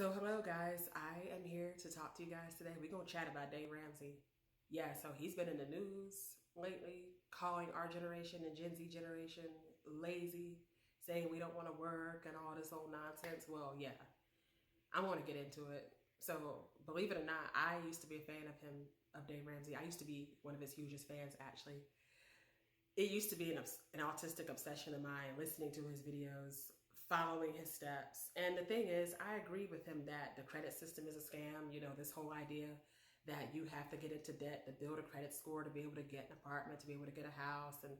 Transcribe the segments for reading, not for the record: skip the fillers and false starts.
So hello guys, I am here to talk to you guys today. We're going to chat about Dave Ramsey. Yeah, so he's been in the news lately, calling our generation and Gen Z generation lazy, saying we don't want to work and all this old nonsense. Well, yeah, I want to get into it. So believe it or not, I used to be a fan of him, of Dave Ramsey. I used to be one of his hugest fans, actually. It used to be an autistic obsession of mine, listening to his videos, following his steps. And the thing is, I agree with him that the credit system is a scam. You know, this whole idea that you have to get into debt to build a credit score to be able to get an apartment, to be able to get a house, and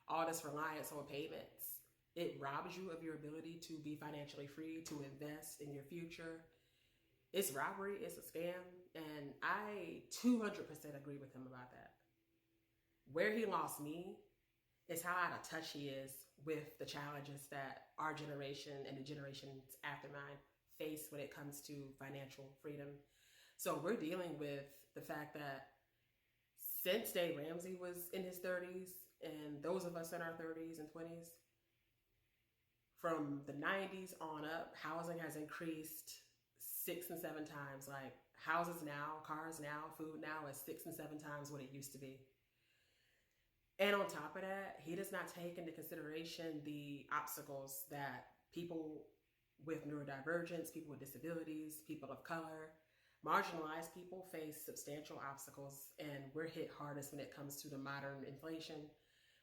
all this reliance on payments. It robs you of your ability to be financially free, to invest in your future. It's robbery, it's a scam, and I 200% agree with him about that. Where he lost me is how out of touch he is with the challenges that our generation and the generations after mine face when it comes to financial freedom. So we're dealing with the fact that since Dave Ramsey was in his 30s, and those of us in our 30s and 20s, from the 90s on up, housing has increased 6 and 7 times. Like houses now, cars now, food now is 6 and 7 times what it used to be. And on top of that, he does not take into consideration the obstacles that people with neurodivergence, people with disabilities, people of color, marginalized people face substantial obstacles, and we're hit hardest when it comes to the modern inflation.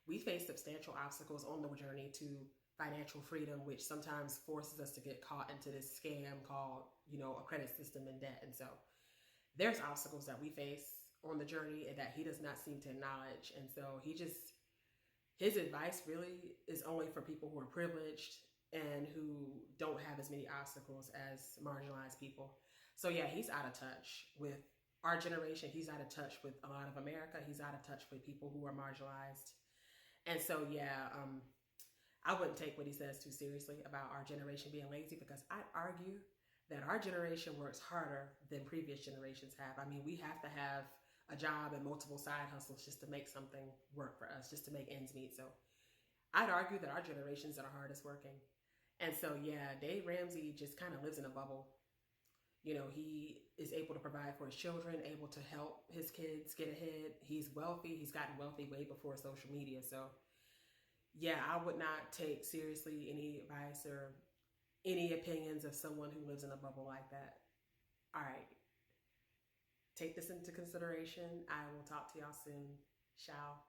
We face substantial obstacles on the journey to financial freedom, which sometimes forces us to get caught into this scam called, a credit system and debt. And so there's obstacles that we face on the journey and that he does not seem to acknowledge. And so his advice really is only for people who are privileged and who don't have as many obstacles as marginalized people. So yeah, he's out of touch with our generation. He's out of touch with a lot of America. He's out of touch with people who are marginalized. And so yeah, I wouldn't take what he says too seriously about our generation being lazy, because I'd argue that our generation works harder than previous generations have. I mean, we have to have a job and multiple side hustles just to make something work for us, just to make ends meet. So I'd argue that our generations are the hardest working. And so, yeah, Dave Ramsey just kind of lives in a bubble. He is able to provide for his children, able to help his kids get ahead. He's wealthy. He's gotten wealthy way before social media. So, yeah, I would not take seriously any advice or any opinions of someone who lives in a bubble like that. All right. Take this into consideration. I will talk to y'all soon. Ciao.